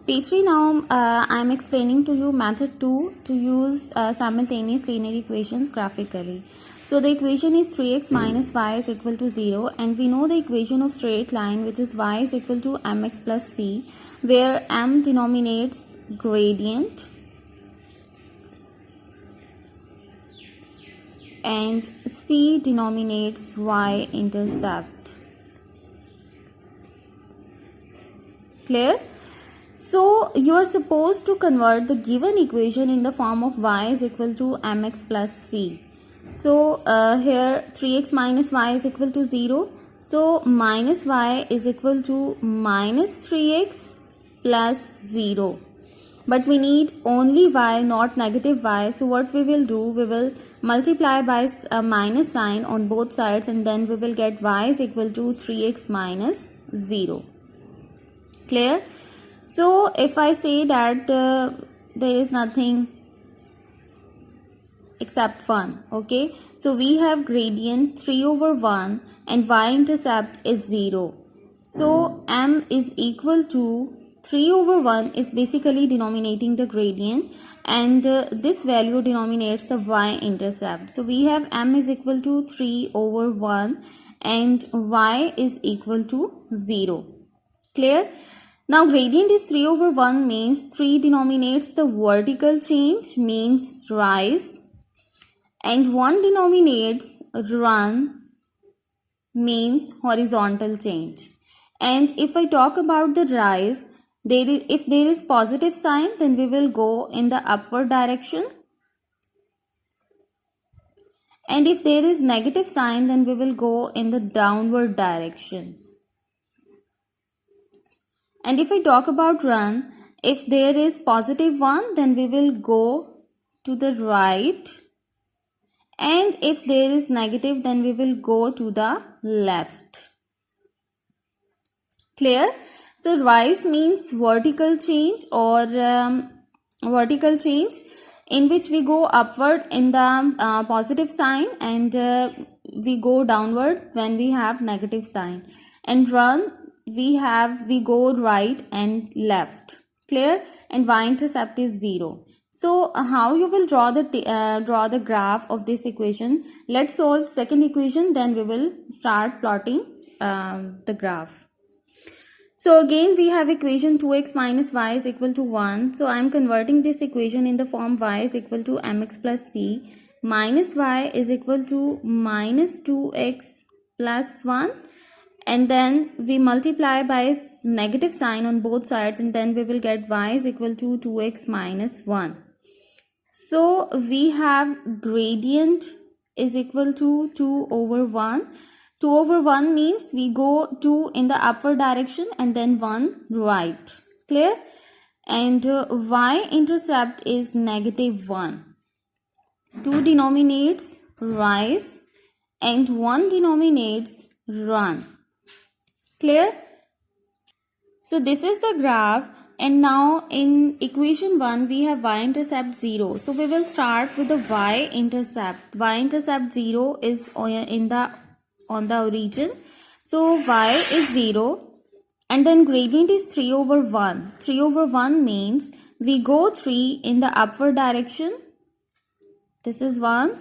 P3 now I am explaining to you method 2 to use simultaneous linear equations graphically. So the equation is 3x minus y is equal to 0, and we know the equation of straight line, which is y is equal to mx plus c, where m denominates gradient and c denominates y-intercept. Clear? So you are supposed to convert the given equation in the form of y is equal to mx plus c. So here 3x minus y is equal to 0. So minus y is equal to minus 3x plus 0. But we need only y, not negative y. So what we will do, we will multiply by a minus sign on both sides, and then we will get y is equal to 3x minus 0. Clear? So if I say that there is nothing except 1, okay, so we have gradient 3 over 1 and y-intercept is 0. So m is equal to 3 over 1 is basically denominating the gradient, and this value denominates the y-intercept. So we have m is equal to 3 over 1 and y is equal to 0. Clear? Now gradient is 3 over 1 means 3 denominates the vertical change, means rise, and 1 denominates run, means horizontal change. And if I talk about the rise, if there is positive sign, then we will go in the upward direction, and if there is negative sign, then we will go in the downward direction. And if I talk about run, if there is positive 1, then we will go to the right, and if there is negative, then we will go to the left. Clear? So rise means vertical change, or vertical change in which we go upward in the positive sign, and we go downward when we have negative sign. And run, we go right and left. Clear? And y-intercept is 0. So how you will draw the graph of this equation? Let's solve second equation, then we will start plotting the graph. So again we have equation 2x minus y is equal to 1. So I am converting this equation in the form y is equal to mx plus c, minus y is equal to minus 2x plus 1, and then we multiply by negative sign on both sides, and then we will get y is equal to 2x minus 1. So we have gradient is equal to 2 over 1. 2 over 1 means we go 2 in the upward direction and then 1 right. Clear? And y-intercept is negative 1. 2 denominates rise and 1 denominates run. Clear? So this is the graph, and now in equation 1 we have y-intercept 0. So we will start with the y-intercept. Y-intercept 0 is on the origin. So y is 0, and then gradient is 3 over 1. 3 over 1 means we go 3 in the upward direction. This is 1,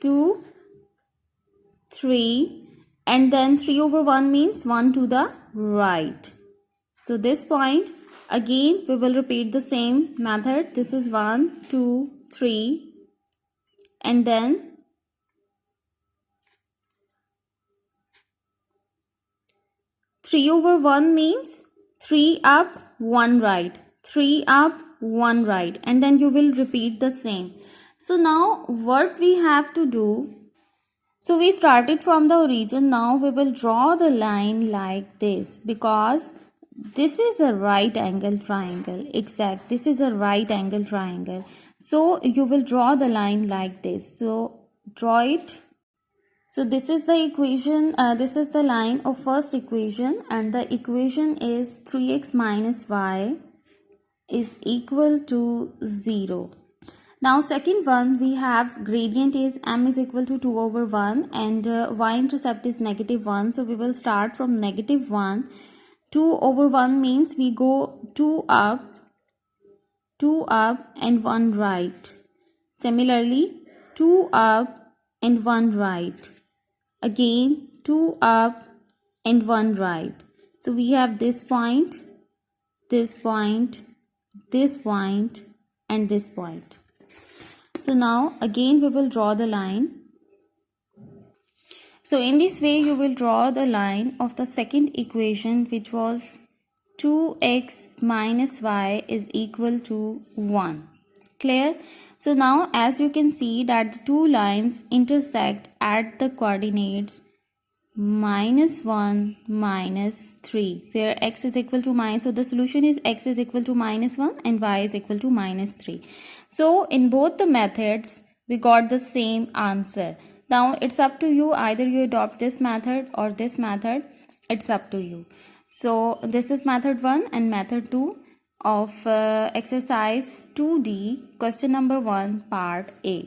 2, 3, and then 3 over 1 means 1 to the right. So this point, again we will repeat the same method. This is 1, 2, 3, and then 3 over 1 means 3 up, 1 right. 3 up, 1 right. And then you will repeat the same. So now what we have to do, so we started from the origin. Now we will draw the line like this, because this is a right angle triangle. Exact. This is a right angle triangle. So you will draw the line like this. So draw it. So this is the equation, this is the line of first equation, and the equation is 3x minus y is equal to 0. Now second one, we have gradient is m is equal to 2 over 1 and y-intercept is negative 1. So we will start from negative 1. 2 over 1 means we go 2 up 2 up and 1 right. Similarly, 2 up and 1 right. Again, 2 up and 1 right. So we have this point, this point, this point, and this point. So now again we will draw the line. So in this way you will draw the line of the second equation, which was 2x minus y is equal to 1. Clear? So now as you can see that the two lines intersect at the coordinates -1, -3, where x is equal to minus. So the solution is x is equal to -1 and y is equal to -3. So in both the methods we got the same answer. Now it's up to you, either you adopt this method or this method, it's up to you. So this is method 1 and method 2 of exercise 2D, question number 1, part A.